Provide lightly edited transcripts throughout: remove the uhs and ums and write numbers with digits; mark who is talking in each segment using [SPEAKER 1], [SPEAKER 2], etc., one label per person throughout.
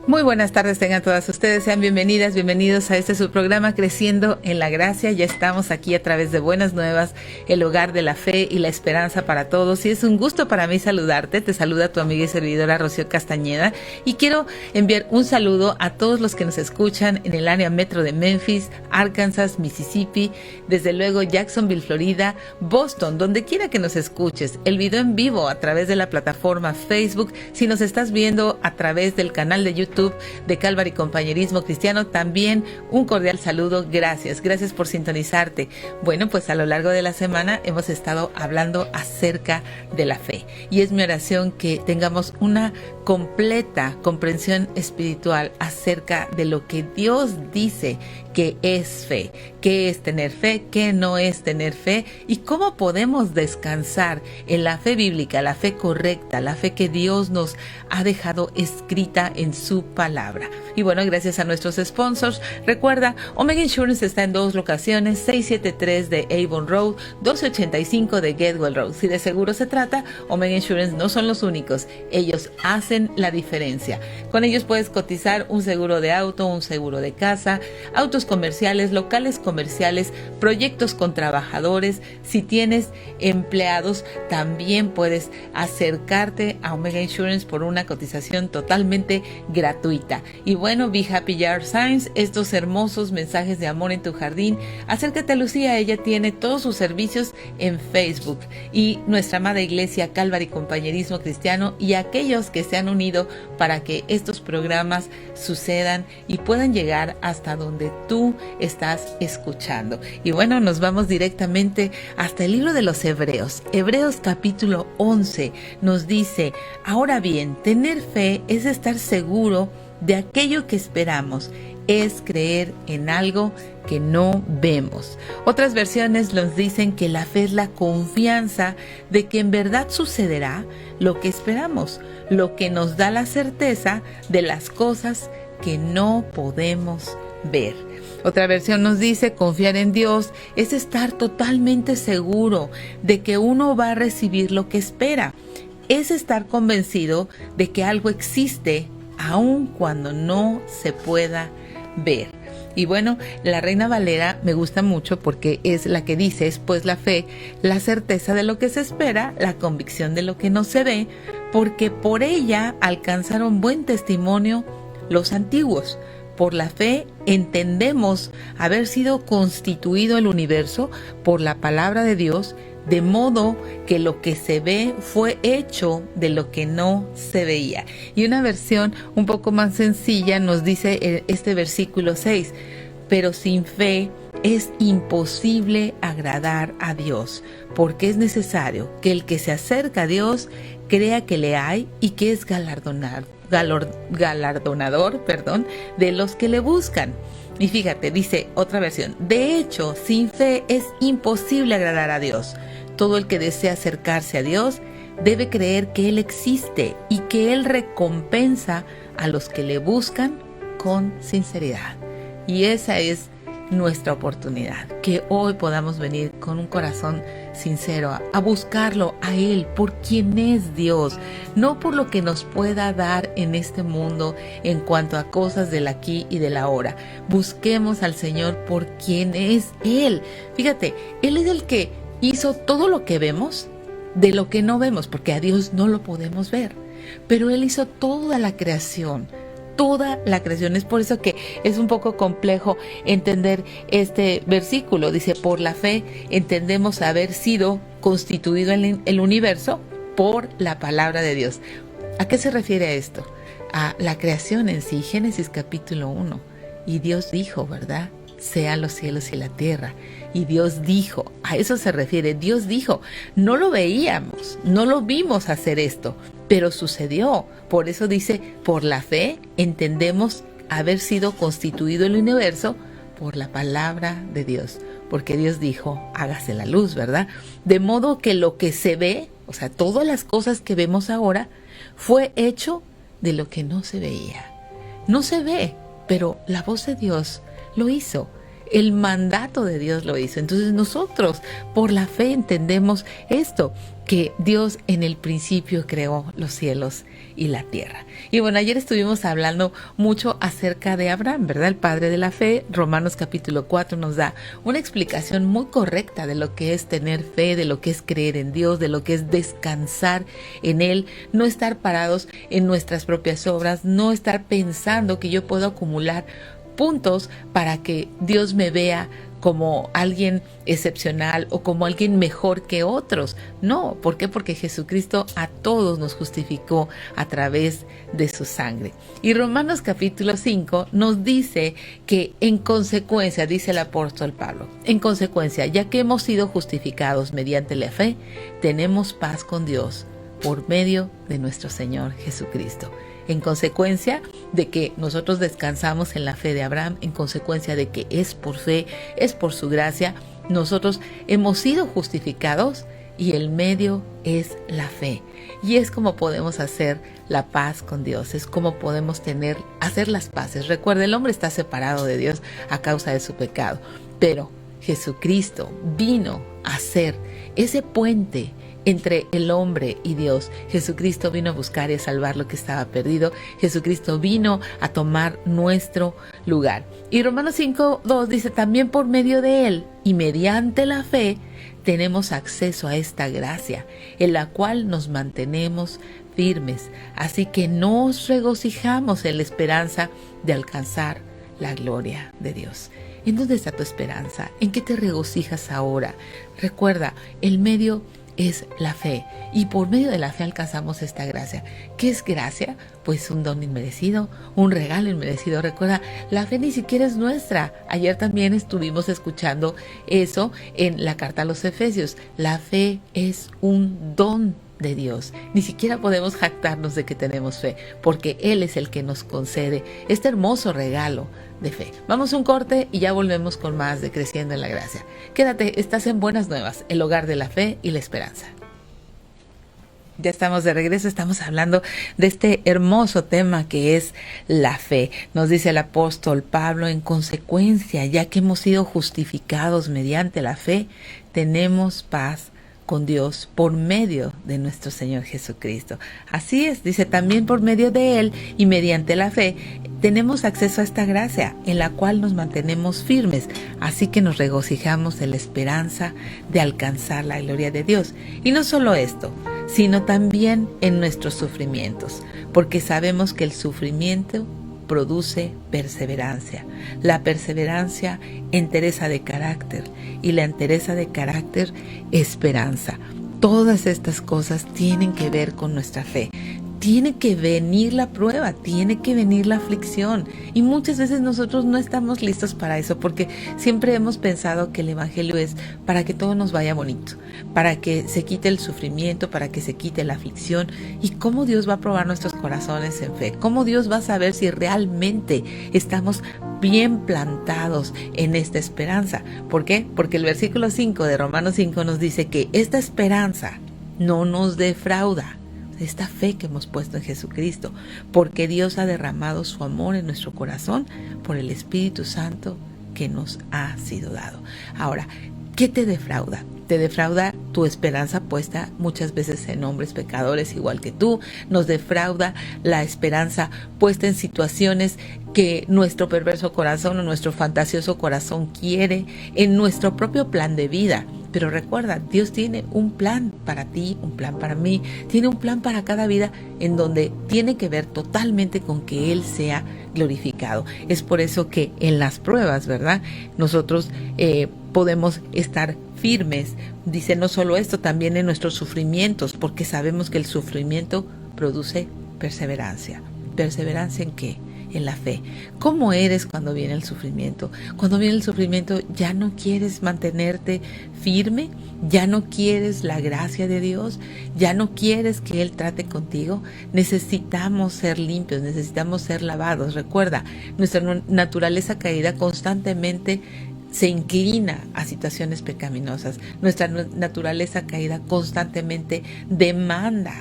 [SPEAKER 1] Muy buenas tardes tengan todas ustedes, sean bienvenidas, bienvenidos a este su programa Creciendo en la Gracia. Ya estamos aquí a través de Buenas Nuevas, el hogar de la fe y la esperanza para todos. Y es un gusto para mí saludarte, te saluda tu amiga y servidora Rocío Castañeda. Y quiero enviar un saludo a todos los que nos escuchan en el área metro de Memphis, Arkansas, Mississippi, desde luego Jacksonville, Florida, Boston, donde quiera que nos escuches. El video en vivo a través de la plataforma Facebook, si nos estás viendo a través del canal de YouTube de Calvary Compañerismo Cristiano, también un cordial saludo, gracias por sintonizarte. Bueno, pues a lo largo de la semana hemos estado hablando acerca de la fe y es mi oración que tengamos una completa comprensión espiritual acerca de lo que Dios dice que es fe, qué es tener fe, qué no es tener fe y cómo podemos descansar en la fe bíblica, la fe correcta, la fe que Dios nos ha dejado escrita en su palabra. Y bueno, gracias a nuestros sponsors, recuerda, Omega Insurance está en dos locaciones, 673 de Avon Road, 1285 de Getwell Road. Si de seguro se trata, Omega Insurance no son los únicos, ellos hacen la diferencia. Con ellos puedes cotizar un seguro de auto, un seguro de casa, autos comerciales, locales comerciales, proyectos con trabajadores. Si tienes empleados, también puedes acercarte a Omega Insurance por una cotización totalmente gratuita. Y bueno, Be Happy Yard Signs, estos hermosos mensajes de amor en tu jardín. Acércate a Lucía, ella tiene todos sus servicios en Facebook. Y nuestra amada iglesia Calvary Compañerismo Cristiano y aquellos que se han unido para que estos programas sucedan y puedan llegar hasta donde tú estás escuchando. Y bueno, nos vamos directamente hasta el libro de los Hebreos. Hebreos capítulo 11 nos dice: ahora bien, tener fe es estar seguro de aquello que esperamos, es creer en algo que no vemos. Otras versiones nos dicen que la fe es la confianza de que en verdad sucederá lo que esperamos, lo que nos da la certeza de las cosas que no podemos ver. Otra versión nos dice: confiar en Dios es estar totalmente seguro de que uno va a recibir lo que espera. Es estar convencido de que algo existe aun cuando no se pueda ver. Y bueno, la Reina Valera me gusta mucho porque es la que dice: es pues la fe, la certeza de lo que se espera, la convicción de lo que no se ve, porque por ella alcanzaron buen testimonio los antiguos. Por la fe entendemos haber sido constituido el universo por la palabra de Dios, de modo que lo que se ve fue hecho de lo que no se veía. Y una versión un poco más sencilla nos dice este versículo 6: pero sin fe es imposible agradar a Dios, porque es necesario que el que se acerca a Dios crea que le hay y que es galardonador de los que le buscan. Y fíjate, dice otra versión: de hecho, sin fe es imposible agradar a Dios. Todo el que desea acercarse a Dios debe creer que Él existe y que Él recompensa a los que le buscan con sinceridad. Y esa es nuestra oportunidad, que hoy podamos venir con un corazón sincero a buscarlo a Él por quien es Dios, no por lo que nos pueda dar en este mundo en cuanto a cosas del aquí y del ahora. Busquemos al Señor por quien es Él. Fíjate, Él es el que hizo todo lo que vemos de lo que no vemos, porque a Dios no lo podemos ver, pero Él hizo toda la creación. Toda la creación. Es por eso que es un poco complejo entender este versículo. Dice: por la fe entendemos haber sido constituido el universo por la palabra de Dios. ¿A qué se refiere esto? A la creación en sí. Génesis capítulo 1. Y Dios dijo, ¿verdad? Sean los cielos y la tierra. Y Dios dijo, a eso se refiere. Dios dijo, no lo veíamos, no lo vimos hacer esto, pero sucedió. Por eso dice: por la fe entendemos haber sido constituido el universo por la palabra de Dios. Porque Dios dijo, hágase la luz, ¿verdad? De modo que lo que se ve, o sea, todas las cosas que vemos ahora, fue hecho de lo que no se veía. No se ve, pero la voz de Dios lo hizo. el mandato de Dios lo hizo. Entonces nosotros por la fe entendemos esto, que Dios en el principio creó los cielos y la tierra. Y bueno, ayer estuvimos hablando mucho acerca de Abraham, ¿verdad? El padre de la fe. Romanos capítulo 4 nos da una explicación muy correcta de lo que es tener fe, de lo que es creer en Dios, de lo que es descansar en Él, no estar parados en nuestras propias obras, no estar pensando que yo puedo acumular puntos para que Dios me vea como alguien excepcional o como alguien mejor que otros. No, ¿por qué? Porque Jesucristo a todos nos justificó a través de su sangre. Y Romanos capítulo 5 nos dice que en consecuencia, dice el apóstol Pablo, en consecuencia, ya que hemos sido justificados mediante la fe, tenemos paz con Dios por medio de nuestro Señor Jesucristo. En consecuencia de que nosotros descansamos en la fe de Abraham, en consecuencia de que es por fe, es por su gracia, nosotros hemos sido justificados y el medio es la fe. Y es como podemos hacer la paz con Dios, es como podemos hacer las paces. Recuerda, el hombre está separado de Dios a causa de su pecado, pero Jesucristo vino a ser ese puente entre el hombre y Dios. Jesucristo vino a buscar y a salvar lo que estaba perdido. Jesucristo vino a tomar nuestro lugar. Y Romanos 5:2 dice, también por medio de Él y mediante la fe tenemos acceso a esta gracia, en la cual nos mantenemos firmes. Así que nos regocijamos en la esperanza de alcanzar la gloria de Dios. ¿En dónde está tu esperanza? ¿En qué te regocijas ahora? Recuerda, el medio es la fe, y por medio de la fe alcanzamos esta gracia. ¿Qué es gracia? Pues un don inmerecido, un regalo inmerecido. Recuerda, la fe ni siquiera es nuestra. Ayer también estuvimos escuchando eso en la carta a los Efesios. La fe es un don de Dios. Ni siquiera podemos jactarnos de que tenemos fe, porque Él es el que nos concede este hermoso regalo de fe. Vamos a un corte y ya volvemos con más de Creciendo en la Gracia. Quédate, estás en Buenas Nuevas, el hogar de la fe y la esperanza. Ya estamos de regreso, estamos hablando de este hermoso tema que es la fe. Nos dice el apóstol Pablo, en consecuencia, ya que hemos sido justificados mediante la fe, tenemos paz con Dios por medio de nuestro Señor Jesucristo. Así es, dice, también por medio de Él y mediante la fe tenemos acceso a esta gracia en la cual nos mantenemos firmes. Así que nos regocijamos en la esperanza de alcanzar la gloria de Dios. Y no solo esto, sino también en nuestros sufrimientos, porque sabemos que el sufrimiento produce perseverancia. La perseverancia, entereza de carácter, y la entereza de carácter, esperanza. Todas estas cosas tienen que ver con nuestra fe. Tiene que venir la prueba, tiene que venir la aflicción. Y muchas veces nosotros no estamos listos para eso, porque siempre hemos pensado que el evangelio es para que todo nos vaya bonito, para que se quite el sufrimiento, para que se quite la aflicción. ¿Y cómo Dios va a probar nuestros corazones en fe? ¿Cómo Dios va a saber si realmente estamos bien plantados en esta esperanza? ¿Por qué? Porque el versículo 5 de Romanos 5 nos dice que esta esperanza no nos defrauda. Esta fe que hemos puesto en Jesucristo, porque Dios ha derramado su amor en nuestro corazón por el Espíritu Santo que nos ha sido dado. Ahora, ¿qué te defrauda? Te defrauda tu esperanza puesta muchas veces en hombres pecadores igual que tú. Nos defrauda la esperanza puesta en situaciones que nuestro perverso corazón o nuestro fantasioso corazón quiere, en nuestro propio plan de vida. Pero recuerda, Dios tiene un plan para ti, un plan para mí, tiene un plan para cada vida en donde tiene que ver totalmente con que Él sea glorificado. Es por eso que en las pruebas, ¿verdad? Nosotros podemos estar firmes. Dice no solo esto, también en nuestros sufrimientos, porque sabemos que el sufrimiento produce perseverancia. ¿Perseverancia en qué? En la fe. ¿Cómo eres cuando viene el sufrimiento? Cuando viene el sufrimiento, ¿ya no quieres mantenerte firme? ¿Ya no quieres la gracia de Dios? ¿Ya no quieres que Él trate contigo? Necesitamos ser limpios, necesitamos ser lavados. Recuerda, nuestra naturaleza caída constantemente se inclina a situaciones pecaminosas. Nuestra naturaleza caída constantemente demanda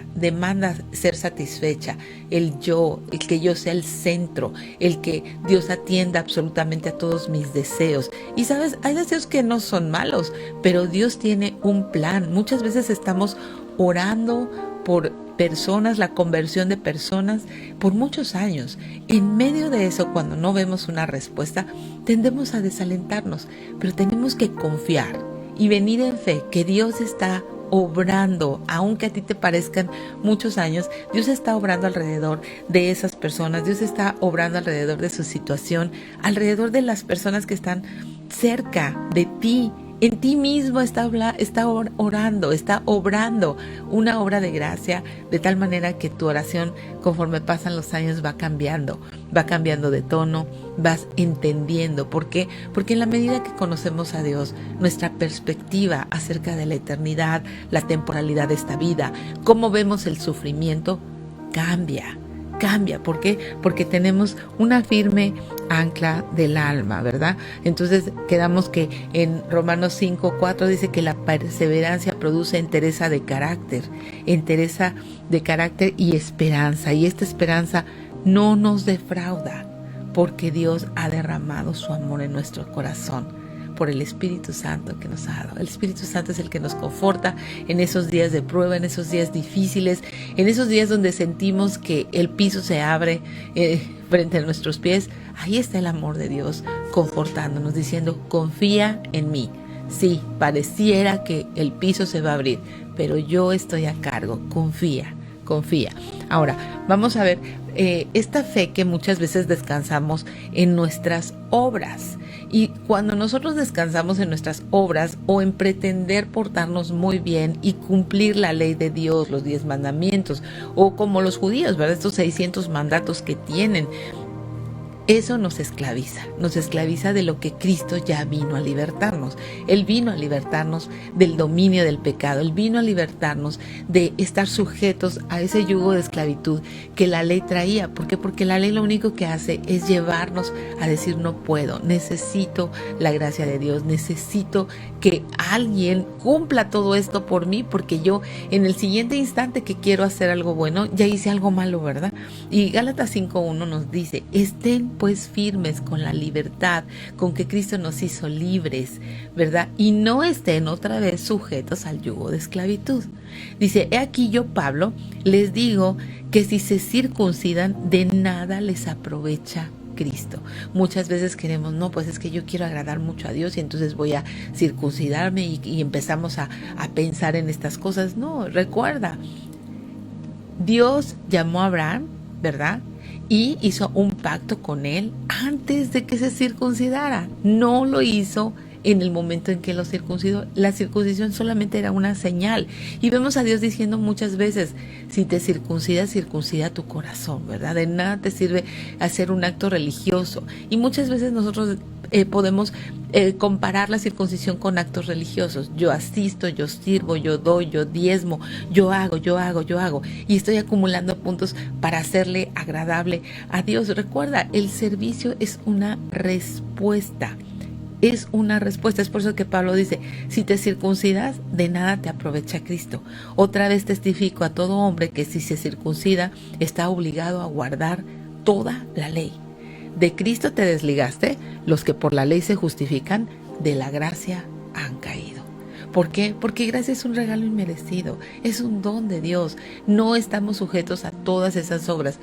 [SPEAKER 1] ser satisfecha. El que yo sea el centro, el que Dios atienda absolutamente a todos mis deseos. Y sabes, hay deseos que no son malos, pero Dios tiene un plan. Muchas veces estamos orando por personas, la conversión de personas por muchos años. En medio de eso, cuando no vemos una respuesta, tendemos a desalentarnos, pero tenemos que confiar y venir en fe que Dios está obrando, aunque a ti te parezcan muchos años. Dios está obrando alrededor de esas personas, Dios está obrando alrededor de su situación, alrededor de las personas que están cerca de ti. En ti mismo está orando, está obrando una obra de gracia, de tal manera que tu oración, conforme pasan los años, va cambiando de tono, vas entendiendo. ¿Por qué? Porque en la medida que conocemos a Dios, nuestra perspectiva acerca de la eternidad, la temporalidad de esta vida, cómo vemos el sufrimiento, cambia. ¿Por qué? Porque tenemos una firme ancla del alma, ¿verdad? Entonces quedamos que en Romanos 5:4 dice que la perseverancia produce entereza de carácter y esperanza. Y esta esperanza no nos defrauda, porque Dios ha derramado su amor en nuestro corazón por el Espíritu Santo que nos ha dado. El Espíritu Santo es el que nos conforta en esos días de prueba, en esos días difíciles, en esos días donde sentimos que el piso se abre frente a nuestros pies. Ahí está el amor de Dios confortándonos, diciendo: confía en mí. Sí, pareciera que el piso se va a abrir, pero yo estoy a cargo. Confía. Ahora, vamos a ver esta fe que muchas veces descansamos en nuestras obras. Y cuando nosotros descansamos en nuestras obras o en pretender portarnos muy bien y cumplir la ley de Dios, los 10 mandamientos, o como los judíos, ¿verdad? Estos 600 mandatos que tienen, eso nos esclaviza de lo que Cristo ya vino a libertarnos. Él vino a libertarnos del dominio del pecado, Él vino a libertarnos de estar sujetos a ese yugo de esclavitud que la ley traía. ¿Por qué? Porque la ley lo único que hace es llevarnos a decir: no puedo, necesito la gracia de Dios, necesito que alguien cumpla todo esto por mí, porque yo en el siguiente instante que quiero hacer algo bueno, ya hice algo malo, ¿verdad? Y Gálatas 5:1 nos dice: estén pues firmes con la libertad con que Cristo nos hizo libres, ¿verdad? Y no estén otra vez sujetos al yugo de esclavitud. Dice: he aquí yo, Pablo, les digo que si se circuncidan, de nada les aprovecha Cristo. Muchas veces queremos: no, pues es que yo quiero agradar mucho a Dios y entonces voy a circuncidarme y empezamos a pensar en estas cosas. No, recuerda, Dios llamó a Abraham, ¿verdad? Y hizo un pacto con él antes de que se circuncidara. No lo hizo en el momento en que lo circuncidó. La circuncisión solamente era una señal. Y vemos a Dios diciendo muchas veces: si te circuncidas, circuncida tu corazón, ¿verdad? De nada te sirve hacer un acto religioso. Y muchas veces nosotros podemos comparar la circuncisión con actos religiosos. Yo asisto, yo sirvo, yo doy, yo diezmo, yo hago. Y estoy acumulando puntos para hacerle agradable a Dios. Recuerda, el servicio es una respuesta. Es una respuesta. Es por eso que Pablo dice: si te circuncidas, de nada te aprovecha Cristo. Otra vez testifico a todo hombre que si se circuncida, está obligado a guardar toda la ley. De Cristo te desligaste, los que por la ley se justifican, de la gracia han caído. ¿Por qué? Porque gracia es un regalo inmerecido, es un don de Dios. No estamos sujetos a todas esas obras.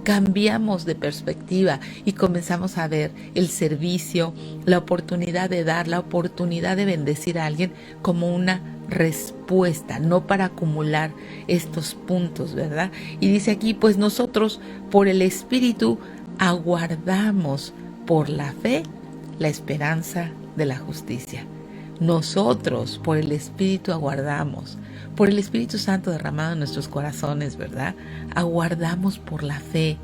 [SPEAKER 1] Cambiamos de perspectiva y comenzamos a ver el servicio, la oportunidad de dar, la oportunidad de bendecir a alguien como una respuesta, no para acumular estos puntos, ¿verdad? Y dice aquí: pues nosotros por el Espíritu aguardamos por la fe la esperanza de la justicia. Nosotros por el Espíritu aguardamos, por el Espíritu Santo derramado en nuestros corazones, ¿verdad? Aguardamos por la fe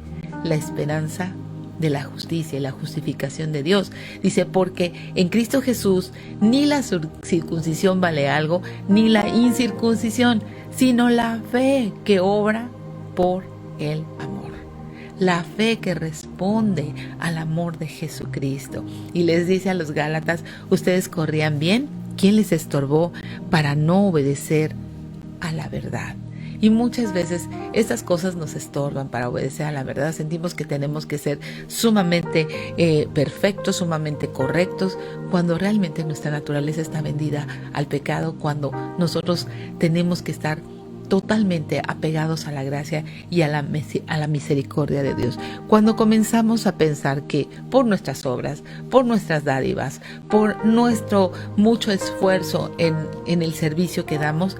[SPEAKER 1] la esperanza de la justicia y la justificación de Dios. Dice: porque en Cristo Jesús ni la circuncisión vale algo, ni la incircuncisión, sino la fe que obra por el amor. la fe que responde al amor de Jesucristo. Y les dice a los Gálatas, ustedes corrían bien, ¿quién les estorbó para no obedecer a la verdad? Y muchas veces estas cosas nos estorban para obedecer a la verdad. Sentimos que tenemos que ser sumamente perfectos, sumamente correctos, cuando realmente nuestra naturaleza está vendida al pecado, cuando nosotros tenemos que estar totalmente apegados a la gracia y a la misericordia de Dios. Cuando comenzamos a pensar que por nuestras obras, por nuestras dádivas, por nuestro mucho esfuerzo en el servicio que damos,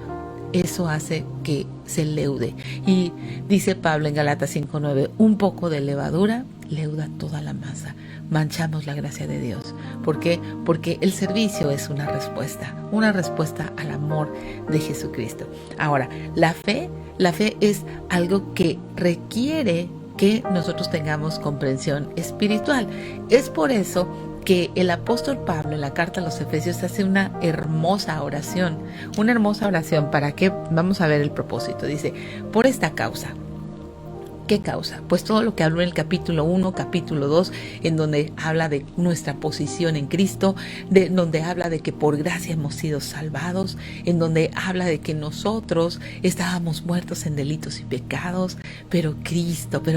[SPEAKER 1] eso hace que se leude. Y dice Pablo en Gálatas 5:9, un poco de levadura leuda toda la masa. Manchamos la gracia de Dios. ¿Por qué? Porque el servicio es una respuesta al amor de Jesucristo. Ahora, la fe es algo que requiere que nosotros tengamos comprensión espiritual. Es por eso que el apóstol Pablo en la carta a los Efesios hace una hermosa oración. ¿Para qué? Vamos a ver el propósito. Dice, por esta causa. ¿Qué causa? Pues todo lo que habló en el capítulo 1, capítulo 2, en donde habla de nuestra posición en Cristo, donde habla de que por gracia hemos sido salvados, en donde habla de que nosotros estábamos muertos en delitos y pecados, pero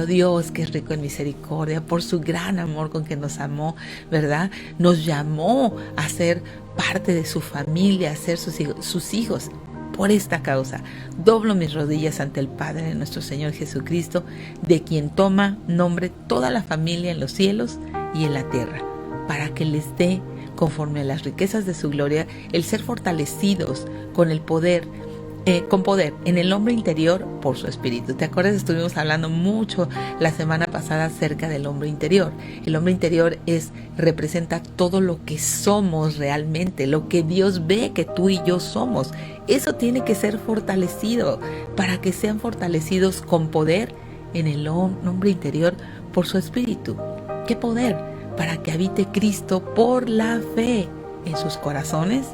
[SPEAKER 1] Dios, que es rico en misericordia, por su gran amor con que nos amó, ¿verdad? Nos llamó a ser parte de su familia, a ser sus hijos. Por esta causa, doblo mis rodillas ante el Padre de nuestro Señor Jesucristo, de quien toma nombre toda la familia en los cielos y en la tierra, para que les dé, conforme a las riquezas de su gloria, el ser fortalecidos con poder en el hombre interior por su espíritu. ¿Te acuerdas? Estuvimos hablando mucho la semana pasada acerca del hombre interior. El hombre interior representa todo lo que somos realmente, lo que Dios ve que tú y yo somos. Eso tiene que ser fortalecido para que sean fortalecidos con poder en el hombre interior por su espíritu. ¿Qué poder? Para que habite Cristo por la fe en sus corazones.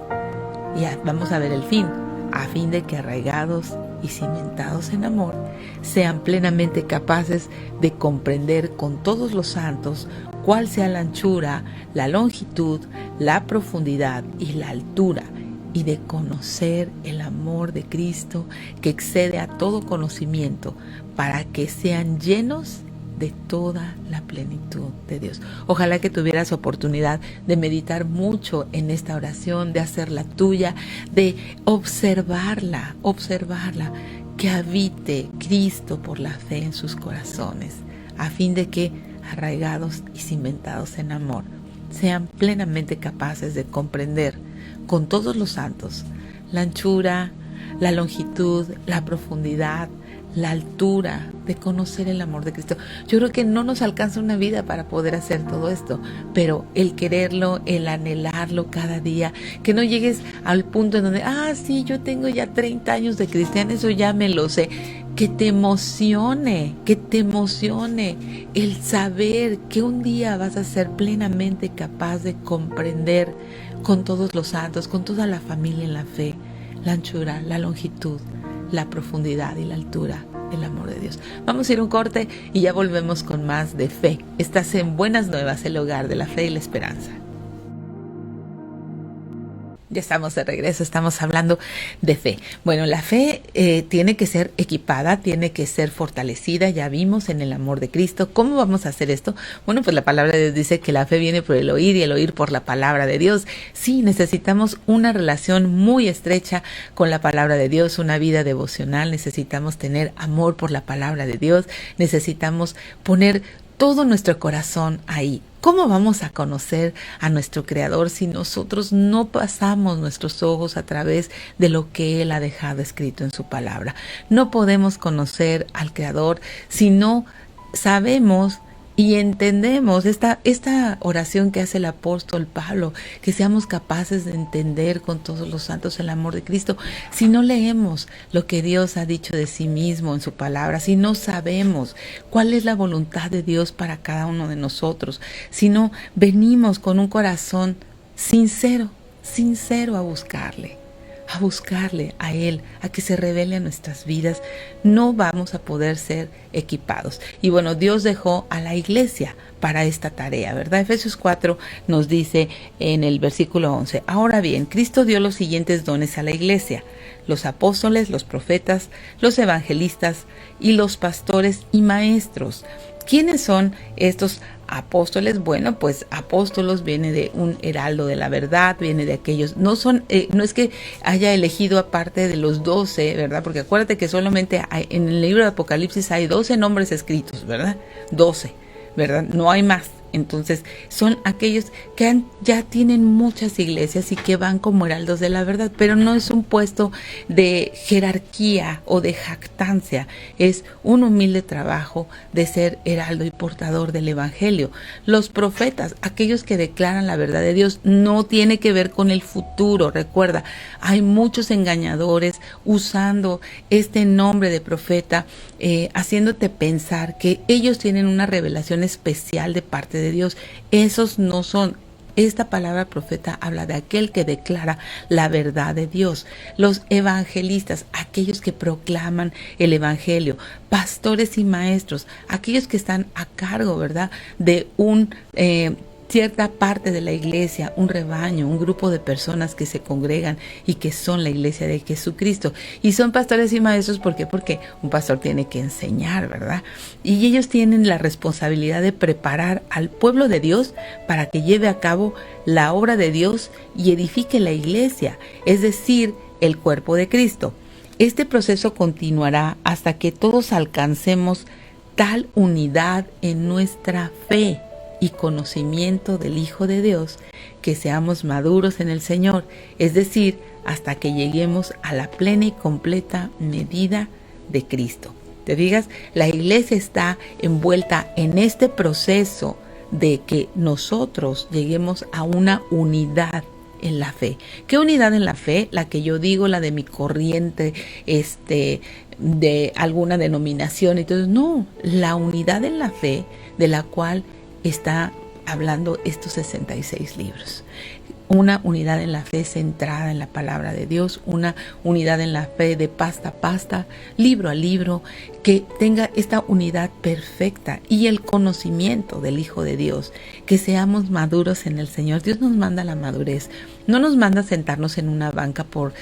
[SPEAKER 1] Ya, vamos a ver el fin. A fin de que arraigados y cimentados en amor, sean plenamente capaces de comprender con todos los santos cuál sea la anchura, la longitud, la profundidad y la altura, y de conocer el amor de Cristo que excede a todo conocimiento, para que sean llenos de toda la plenitud de Dios. Ojalá que tuvieras oportunidad de meditar mucho en esta oración, de hacerla tuya, de observarla, que habite Cristo por la fe en sus corazones, a fin de que, arraigados y cimentados en amor, sean plenamente capaces de comprender con todos los santos la anchura, la longitud, la profundidad, la altura, de conocer el amor de Cristo. Yo creo que no nos alcanza una vida para poder hacer todo esto, pero el quererlo, el anhelarlo cada día, que no llegues al punto en donde, sí, yo tengo ya 30 años de cristiano, eso ya me lo sé. Que te emocione el saber que un día vas a ser plenamente capaz de comprender con todos los santos, con toda la familia en la fe, la anchura, la longitud, la profundidad y la altura del amor de Dios. Vamos a ir a un corte y ya volvemos con más de fe. Estás en Buenas Nuevas, el hogar de la fe y la esperanza. Ya estamos de regreso, estamos hablando de fe. Bueno, la fe tiene que ser equipada, tiene que ser fortalecida, ya vimos, en el amor de Cristo. ¿Cómo vamos a hacer esto? Bueno, pues la palabra de Dios dice que la fe viene por el oír y el oír por la palabra de Dios. Sí, necesitamos una relación muy estrecha con la palabra de Dios, una vida devocional, necesitamos tener amor por la palabra de Dios, necesitamos poner todo nuestro corazón ahí. ¿Cómo vamos a conocer a nuestro Creador si nosotros no pasamos nuestros ojos a través de lo que Él ha dejado escrito en su palabra? No podemos conocer al Creador si no sabemos y entendemos esta oración que hace el apóstol Pablo, que seamos capaces de entender con todos los santos el amor de Cristo. Si no leemos lo que Dios ha dicho de sí mismo en su palabra, si no sabemos cuál es la voluntad de Dios para cada uno de nosotros, si no venimos con un corazón sincero a buscarle, a buscarle a Él, a que se revele a nuestras vidas, no vamos a poder ser equipados. Y bueno, Dios dejó a la iglesia para esta tarea, ¿verdad? Efesios 4 nos dice en el versículo 11, ahora bien, Cristo dio los siguientes dones a la iglesia: los apóstoles, los profetas, los evangelistas y los pastores y maestros. ¿Quiénes son estos apóstoles? Bueno, pues apóstolos viene de un heraldo de la verdad, viene de aquellos, no es que haya elegido aparte de los 12, ¿verdad? Porque acuérdate que solamente en el libro de Apocalipsis hay 12 nombres escritos, ¿verdad? 12, ¿verdad? No hay más. Entonces son aquellos que ya tienen muchas iglesias y que van como heraldos de la verdad, pero no es un puesto de jerarquía o de jactancia, es un humilde trabajo de ser heraldo y portador del evangelio. Los profetas, aquellos que declaran la verdad de Dios, no tiene que ver con el futuro. Recuerda, hay muchos engañadores usando este nombre de profeta, haciéndote pensar que ellos tienen una revelación especial de parte de Dios. Esos no son. Esta palabra profeta habla de aquel que declara la verdad de Dios. Los evangelistas, aquellos que proclaman el evangelio. Pastores y maestros, aquellos que están a cargo, ¿verdad?, de cierta parte de la iglesia, un rebaño, un grupo de personas que se congregan y que son la iglesia de Jesucristo. Y son pastores y maestros, ¿por qué? Porque un pastor tiene que enseñar, ¿verdad? Y ellos tienen la responsabilidad de preparar al pueblo de Dios para que lleve a cabo la obra de Dios y edifique la iglesia, es decir, el cuerpo de Cristo. Este proceso continuará hasta que todos alcancemos tal unidad en nuestra fe y conocimiento del Hijo de Dios, que seamos maduros en el Señor, es decir, hasta que lleguemos a la plena y completa medida de Cristo. ¿Te fijas? La iglesia está envuelta en este proceso de que nosotros lleguemos a una unidad en la fe. ¿Qué unidad en la fe? La que yo digo, la de mi corriente, de alguna denominación. Entonces, no, la unidad en la fe de la cual está hablando estos 66 libros. Una unidad en la fe centrada en la palabra de Dios, una unidad en la fe de pasta a pasta, libro a libro, que tenga esta unidad perfecta y el conocimiento del Hijo de Dios, que seamos maduros en el Señor. Dios nos manda la madurez, no nos manda sentarnos en una banca por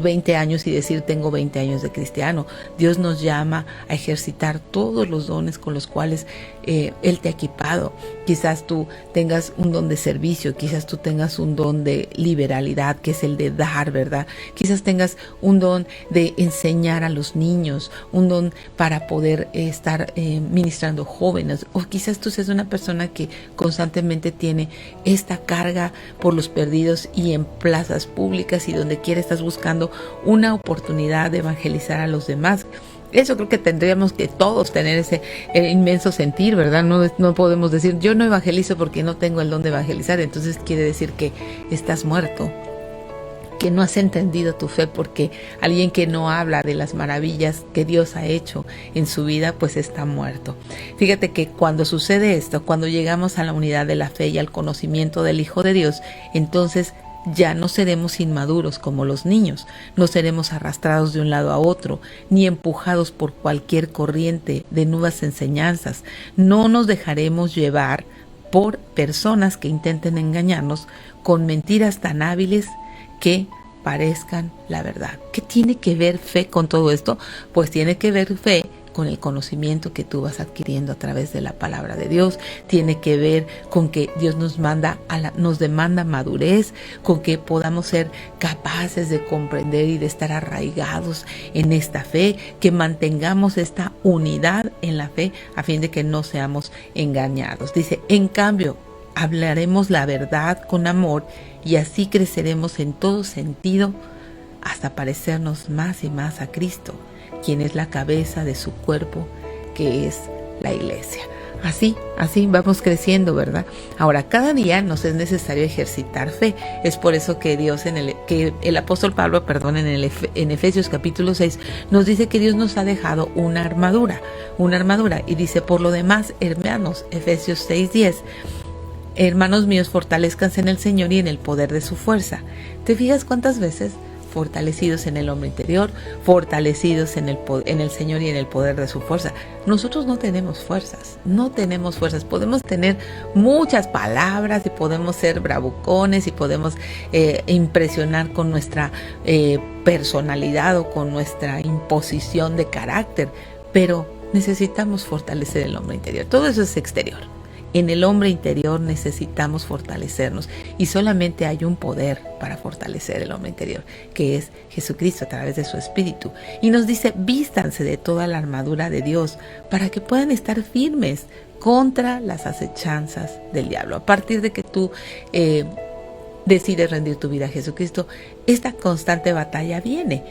[SPEAKER 1] 20 años y decir tengo 20 años de cristiano. Dios nos llama a ejercitar todos los dones con los cuales Él te ha equipado. Quizás tú tengas un don de servicio, quizás tú tengas un don de liberalidad, que es el de dar, ¿verdad? Quizás tengas un don de enseñar a los niños, un don para poder estar ministrando jóvenes, o quizás tú seas una persona que constantemente tiene esta carga por los perdidos y en plazas públicas y donde quiera estás buscando una oportunidad de evangelizar a los demás. Eso creo que tendríamos que todos tener ese inmenso sentir, ¿verdad? No podemos decir, yo no evangelizo porque no tengo el don de evangelizar. Entonces quiere decir que estás muerto, que no has entendido tu fe, porque alguien que no habla de las maravillas que Dios ha hecho en su vida, pues está muerto. Fíjate que cuando sucede esto, cuando llegamos a la unidad de la fe y al conocimiento del Hijo de Dios, entonces ya no seremos inmaduros como los niños, no seremos arrastrados de un lado a otro, ni empujados por cualquier corriente de nuevas enseñanzas. No nos dejaremos llevar por personas que intenten engañarnos con mentiras tan hábiles que parezcan la verdad. ¿Qué tiene que ver fe con todo esto? Pues tiene que ver fe con el conocimiento que tú vas adquiriendo a través de la palabra de Dios. Tiene que ver con que Dios nos demanda madurez, con que podamos ser capaces de comprender y de estar arraigados en esta fe, que mantengamos esta unidad en la fe a fin de que no seamos engañados. Dice, en cambio, hablaremos la verdad con amor y así creceremos en todo sentido hasta parecernos más y más a Cristo, quien es la cabeza de su cuerpo, que es la iglesia. Así vamos creciendo, ¿verdad? Ahora, cada día nos es necesario ejercitar fe. Es por eso que el apóstol Pablo, en Efesios capítulo 6, nos dice que Dios nos ha dejado una armadura. Y dice, por lo demás, hermanos, Efesios 6:10, hermanos míos, fortalezcanse en el Señor y en el poder de su fuerza. ¿Te fijas cuántas veces fortalecidos en el hombre interior, fortalecidos en el Señor y en el poder de su fuerza. Nosotros no tenemos fuerzas, podemos tener muchas palabras y podemos ser bravucones y podemos impresionar con nuestra personalidad o con nuestra imposición de carácter, pero necesitamos fortalecer el hombre interior. Todo eso es exterior. En el hombre interior necesitamos fortalecernos y solamente hay un poder para fortalecer el hombre interior, que es Jesucristo a través de su Espíritu. Y nos dice, vístanse de toda la armadura de Dios para que puedan estar firmes contra las acechanzas del diablo. A partir de que tú decides rendir tu vida a Jesucristo, esta constante batalla viene,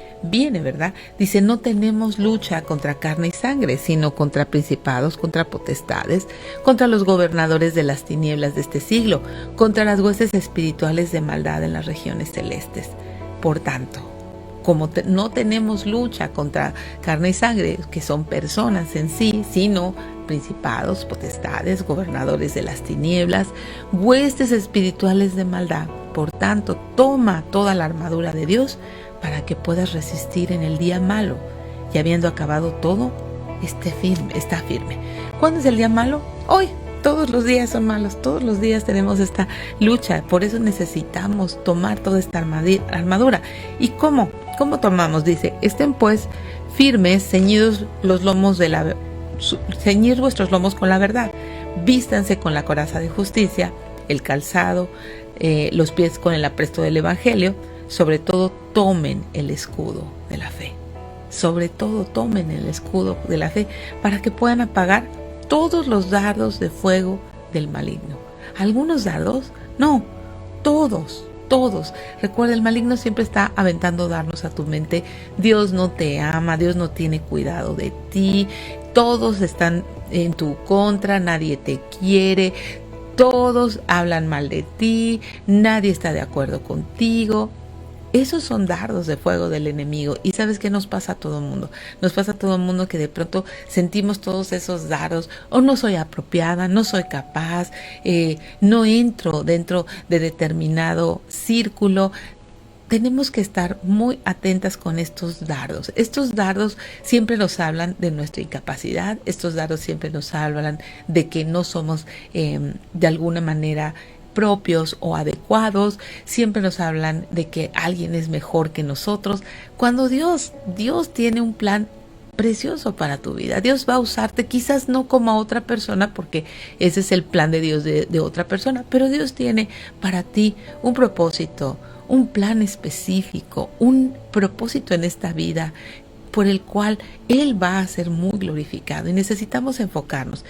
[SPEAKER 1] ¿verdad? Dice, no tenemos lucha contra carne y sangre, sino contra principados, contra potestades, contra los gobernadores de las tinieblas de este siglo, contra las huestes espirituales de maldad en las regiones celestes. Por tanto, como no tenemos lucha contra carne y sangre, que son personas en sí, sino principados, potestades, gobernadores de las tinieblas, huestes espirituales de maldad. Por tanto, toma toda la armadura de Dios para que puedas resistir en el día malo. Y habiendo acabado todo, está firme. ¿Cuándo es el día malo? Hoy. Todos los días son malos, todos los días tenemos esta lucha. Por eso necesitamos tomar toda esta armadura. ¿Y cómo? ¿Cómo tomamos? Dice, estén pues firmes, ceñir vuestros lomos con la verdad. Vístanse con la coraza de justicia, el calzado, los pies con el apresto del evangelio. Sobre todo tomen el escudo de la fe. Sobre todo tomen el escudo de la fe para que puedan apagar todos los dardos de fuego del maligno. ¿Algunos dardos? No, todos. Recuerda, el maligno siempre está aventando dardos a tu mente. Dios no te ama, Dios no tiene cuidado de ti. Todos están en tu contra, nadie te quiere. Todos hablan mal de ti, nadie está de acuerdo contigo. Esos son dardos de fuego del enemigo. ¿Y sabes qué nos pasa a todo el mundo? Nos pasa a todo el mundo que de pronto sentimos todos esos dardos. O no soy apropiada, no soy capaz, no entro dentro de determinado círculo. Tenemos que estar muy atentas con estos dardos. Estos dardos siempre nos hablan de nuestra incapacidad. Estos dardos siempre nos hablan de que no somos de alguna manera propios o adecuados. Siempre nos hablan de que alguien es mejor que nosotros, cuando Dios tiene un plan precioso para tu vida. Dios va a usarte, quizás no como a otra persona, porque ese es el plan de Dios de otra persona, pero Dios tiene para ti un propósito, un plan específico, un propósito en esta vida por el cual Él va a ser muy glorificado, y necesitamos enfocarnos.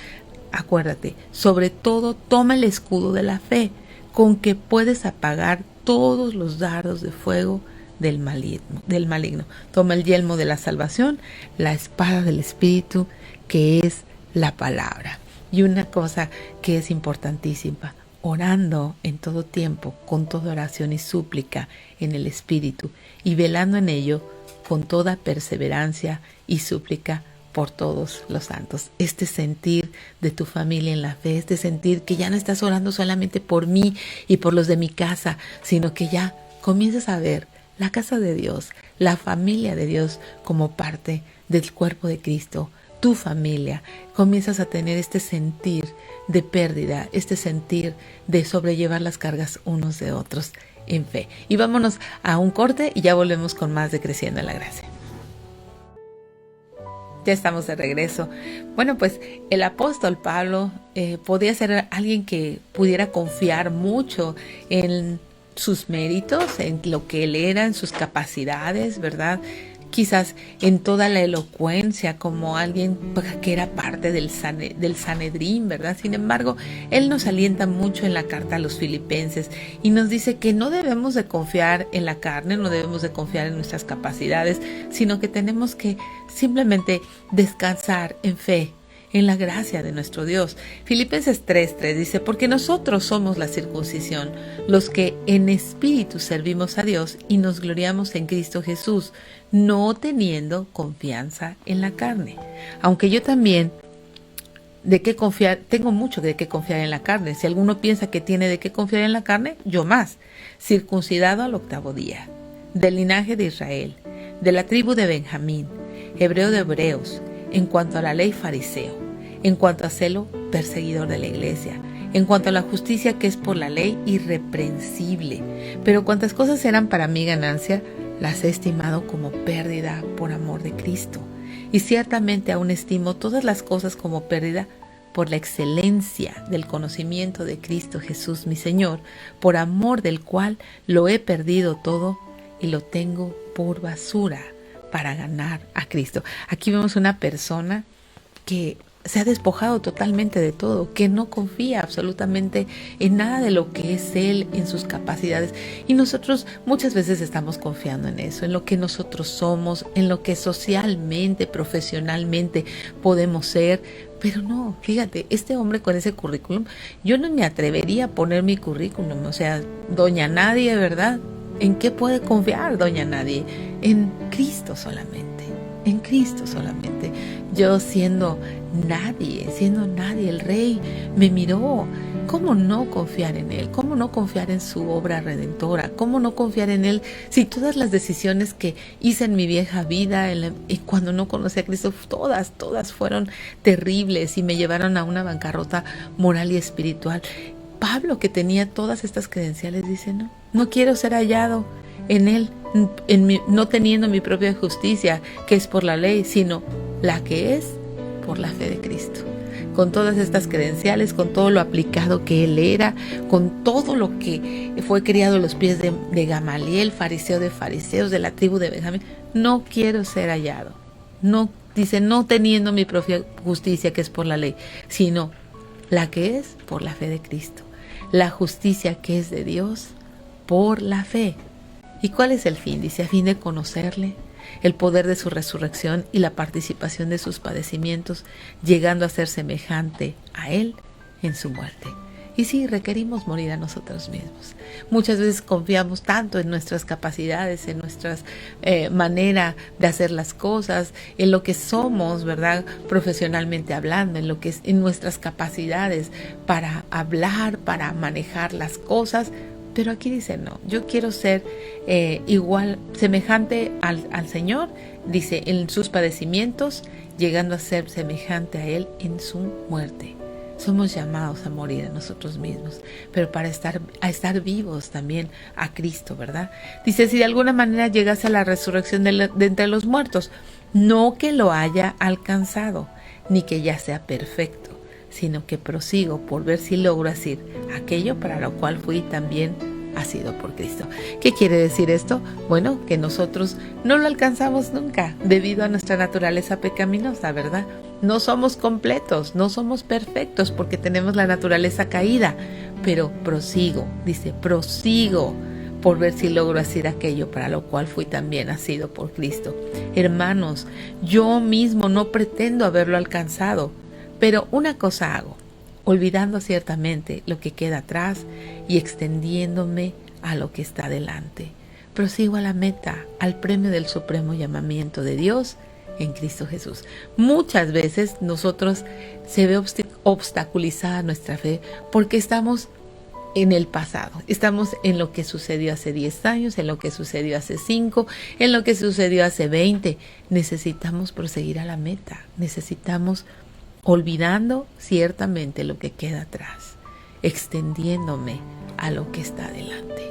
[SPEAKER 1] Acuérdate, sobre todo toma el escudo de la fe, con que puedes apagar todos los dardos de fuego del maligno. Toma el yelmo de la salvación, la espada del Espíritu, que es la palabra. Y una cosa que es importantísima, orando en todo tiempo, con toda oración y súplica en el Espíritu, y velando en ello con toda perseverancia y súplica por todos los santos. Este sentir de tu familia en la fe, este sentir que ya no estás orando solamente por mí y por los de mi casa, sino que ya comienzas a ver la casa de Dios, la familia de Dios como parte del cuerpo de Cristo, tu familia. Comienzas a tener este sentir de pérdida, este sentir de sobrellevar las cargas unos de otros en fe. Y vámonos a un corte y ya volvemos con más de Creciendo en la Gracia. Ya estamos de regreso. Bueno, pues el apóstol Pablo podía ser alguien que pudiera confiar mucho en sus méritos, en lo que él era, en sus capacidades, ¿verdad? Quizás en toda la elocuencia, como alguien que era parte del Sanedrín, ¿verdad? Sin embargo, él nos alienta mucho en la carta a los Filipenses y nos dice que no debemos de confiar en la carne, no debemos de confiar en nuestras capacidades, sino que tenemos que simplemente descansar en fe, en la gracia de nuestro Dios. Filipenses 3:3 dice, porque nosotros somos la circuncisión, los que en espíritu servimos a Dios y nos gloriamos en Cristo Jesús, no teniendo confianza en la carne. Aunque yo también tengo mucho de qué confiar en la carne. Si alguno piensa que tiene de qué confiar en la carne, yo más. Circuncidado al 8º día, del linaje de Israel, de la tribu de Benjamín, hebreo de hebreos, en cuanto a la ley fariseo, en cuanto a celo perseguidor de la iglesia, en cuanto a la justicia que es por la ley irreprensible. Pero cuantas cosas eran para mí ganancia, las he estimado como pérdida por amor de Cristo. Y ciertamente aún estimo todas las cosas como pérdida por la excelencia del conocimiento de Cristo Jesús mi Señor, por amor del cual lo he perdido todo y lo tengo por basura para ganar a Cristo. Aquí vemos una persona que se ha despojado totalmente de todo, que no confía absolutamente en nada de lo que es Él, en sus capacidades. Y nosotros muchas veces estamos confiando en eso, en lo que nosotros somos, en lo que socialmente, profesionalmente podemos ser. Pero no, fíjate, este hombre con ese currículum, yo no me atrevería a poner mi currículum, o sea, doña nadie, ¿verdad? ¿En qué puede confiar doña nadie? En Cristo solamente, en Cristo solamente. Yo siendo nadie, el Rey me miró. ¿Cómo no confiar en Él? ¿Cómo no confiar en su obra redentora? ¿Cómo no confiar en Él si todas las decisiones que hice en mi vieja vida, y cuando no conocí a Cristo, todas fueron terribles y me llevaron a una bancarrota moral y espiritual? Pablo, que tenía todas estas credenciales, dice, no quiero ser hallado en Él, no teniendo mi propia justicia, que es por la ley, sino la que es por la fe de Cristo. Con todas estas credenciales, con todo lo aplicado que Él era, con todo lo que fue criado a los pies de Gamaliel, fariseo de fariseos, de la tribu de Benjamín, no quiero ser hallado. No, dice, no teniendo mi propia justicia, que es por la ley, sino la que es por la fe de Cristo. La justicia que es de Dios por la fe. ¿Y cuál es el fin? Dice, a fin de conocerle, el poder de su resurrección y la participación de sus padecimientos, llegando a ser semejante a Él en su muerte. Y sí, requerimos morir a nosotros mismos. Muchas veces confiamos tanto en nuestras capacidades, en nuestra manera de hacer las cosas, en lo que somos, ¿verdad? Profesionalmente hablando, en nuestras capacidades para hablar, para manejar las cosas. Pero aquí dice, no, yo quiero ser igual, semejante al Señor, dice, en sus padecimientos, llegando a ser semejante a Él en su muerte. Somos llamados a morir a nosotros mismos, pero para estar vivos también a Cristo, ¿verdad? Dice, si de alguna manera llegase a la resurrección de entre los muertos, no que lo haya alcanzado, ni que ya sea perfecto, sino que prosigo por ver si logro hacer aquello para lo cual fui también asido por Cristo. ¿Qué quiere decir esto? Bueno, que nosotros no lo alcanzamos nunca debido a nuestra naturaleza pecaminosa, ¿verdad? No somos completos, no somos perfectos porque tenemos la naturaleza caída, pero prosigo, dice, prosigo por ver si logro hacer aquello para lo cual fui también asido por Cristo. Hermanos, yo mismo no pretendo haberlo alcanzado, pero una cosa hago, olvidando ciertamente lo que queda atrás y extendiéndome a lo que está delante. Prosigo a la meta, al premio del supremo llamamiento de Dios en Cristo Jesús. Muchas veces nosotros se ve obstaculizada nuestra fe porque estamos en el pasado, estamos en lo que sucedió hace 10 años, en lo que sucedió hace 5, en lo que sucedió hace 20. Necesitamos proseguir a la meta, necesitamos olvidando ciertamente lo que queda atrás, extendiéndome a lo que está delante.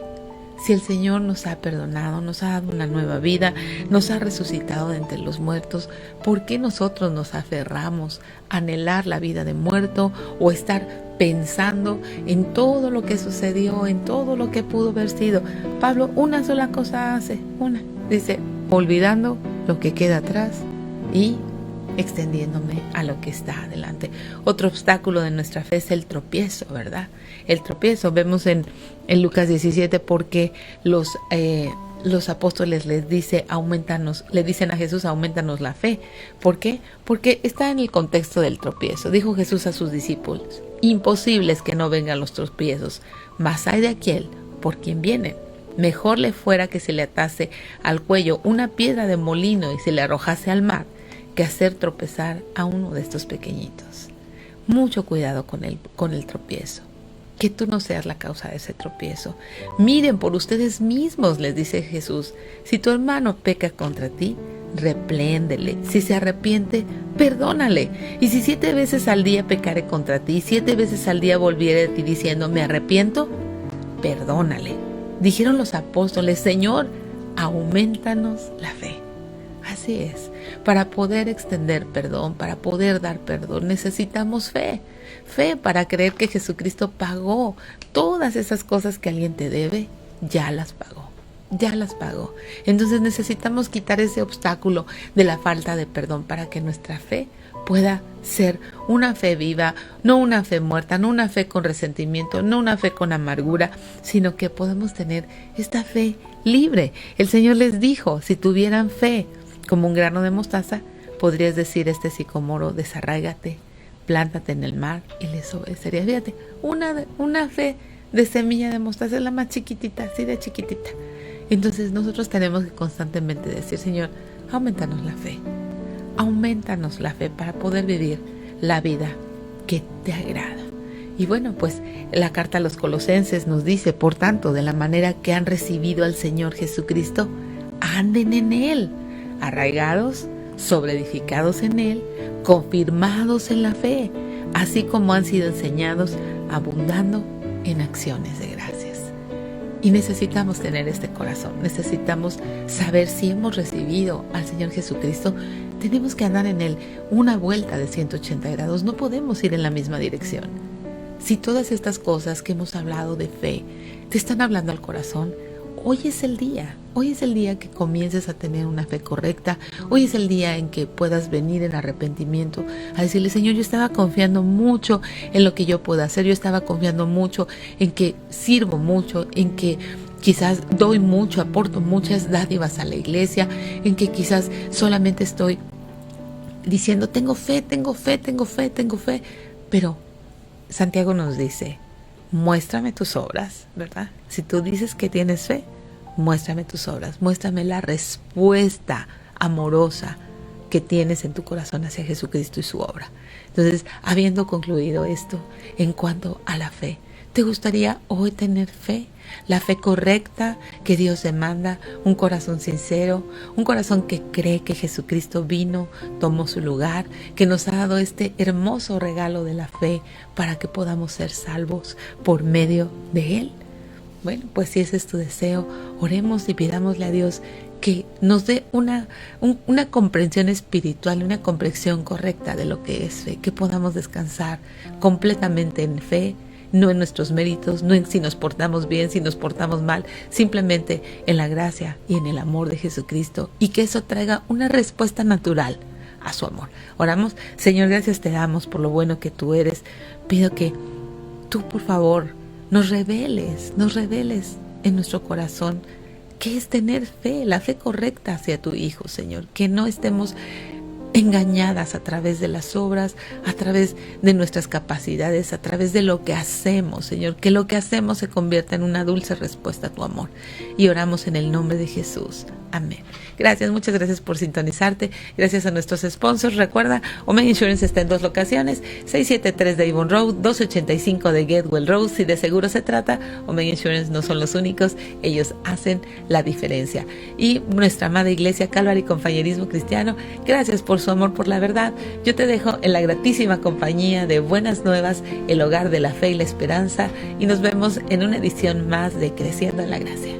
[SPEAKER 1] Si el Señor nos ha perdonado, nos ha dado una nueva vida, nos ha resucitado de entre los muertos, ¿por qué nosotros nos aferramos a anhelar la vida de muerto o estar pensando en todo lo que sucedió, en todo lo que pudo haber sido? Pablo una sola cosa hace, dice, olvidando lo que queda atrás y extendiéndome a lo que está adelante. Otro obstáculo de nuestra fe es el tropiezo, ¿verdad? El tropiezo, vemos en Lucas 17 porque los apóstoles le dicen a Jesús, aumentanos la fe. ¿Por qué? Porque está en el contexto del tropiezo. Dijo Jesús a sus discípulos, imposible es que no vengan los tropiezos, mas hay de aquel por quien vienen. Mejor le fuera que se le atase al cuello una piedra de molino y se le arrojase al mar, que hacer tropezar a uno de estos pequeñitos. Mucho cuidado con el tropiezo. que tú no seas la causa de ese tropiezo. Miren por ustedes mismos, les dice Jesús. Si tu hermano peca contra ti, repréndele. Si se arrepiente, perdónale. Y si 7 veces al día pecare contra ti, 7 veces al día volviere a ti diciendo, me arrepiento, perdónale. Dijeron los apóstoles, Señor, aumentanos la fe. Así es. Para poder extender perdón, para poder dar perdón, necesitamos fe. Fe para creer que Jesucristo pagó todas esas cosas que alguien te debe, ya las pagó. Ya las pagó. Entonces necesitamos quitar ese obstáculo de la falta de perdón para que nuestra fe pueda ser una fe viva, no una fe muerta, no una fe con resentimiento, no una fe con amargura, sino que podamos tener esta fe libre. El Señor les dijo, si tuvieran fe como un grano de mostaza, podrías decir este sicómoro, desarráigate, plántate en el mar y les obedecerías. Fíjate, una fe de semilla de mostaza es la más chiquitita, así de chiquitita. Entonces nosotros tenemos que constantemente decir, Señor, aumentanos la fe para poder vivir la vida que te agrada. Y bueno, pues la carta a los Colosenses nos dice, por tanto, de la manera que han recibido al Señor Jesucristo, anden en Él, arraigados, sobreedificados en Él, confirmados en la fe, así como han sido enseñados, abundando en acciones de gracias. Y necesitamos tener este corazón, necesitamos saber si hemos recibido al Señor Jesucristo, tenemos que andar en Él una vuelta de 180 grados, no podemos ir en la misma dirección. Si todas estas cosas que hemos hablado de fe te están hablando al corazón, hoy es el día que comiences a tener una fe correcta, hoy es el día en que puedas venir en arrepentimiento a decirle, Señor, yo estaba confiando mucho en lo que yo puedo hacer, yo estaba confiando mucho en que sirvo mucho, en que quizás doy mucho, aporto muchas dádivas a la iglesia, en que quizás solamente estoy diciendo, tengo fe, pero Santiago nos dice, muéstrame tus obras, ¿verdad? Si tú dices que tienes fe, muéstrame tus obras, muéstrame la respuesta amorosa que tienes en tu corazón hacia Jesucristo y su obra. Entonces, habiendo concluido esto en cuanto a la fe, ¿te gustaría hoy tener fe? La fe correcta que Dios demanda, un corazón sincero, un corazón que cree que Jesucristo vino, tomó su lugar, que nos ha dado este hermoso regalo de la fe para que podamos ser salvos por medio de Él. Bueno, pues si ese es tu deseo, oremos y pidámosle a Dios que nos dé una comprensión espiritual, una comprensión correcta de lo que es fe, que podamos descansar completamente en fe, no en nuestros méritos, no en si nos portamos bien, si nos portamos mal, simplemente en la gracia y en el amor de Jesucristo, y que eso traiga una respuesta natural a su amor. Oramos. Señor, gracias te damos por lo bueno que tú eres. Pido que tú, por favor, nos reveles en nuestro corazón qué es tener fe, la fe correcta hacia tu Hijo, Señor, que no estemos engañadas a través de las obras, a través de nuestras capacidades, a través de lo que hacemos, Señor, que lo que hacemos se convierta en una dulce respuesta a tu amor. Y oramos en el nombre de Jesús. Amén. Gracias, muchas gracias por sintonizarte. Gracias a nuestros sponsors. Recuerda, Omega Insurance está en 2 locaciones, 673 de Avon Road, 285 de Getwell Road. Si de seguro se trata, Omega Insurance no son los únicos, ellos hacen la diferencia. Y nuestra amada iglesia Calvary Compañerismo Cristiano, gracias por su amor por la verdad. Yo te dejo en la gratísima compañía de Buenas Nuevas, el hogar de la fe y la esperanza, y nos vemos en una edición más de Creciendo en la Gracia.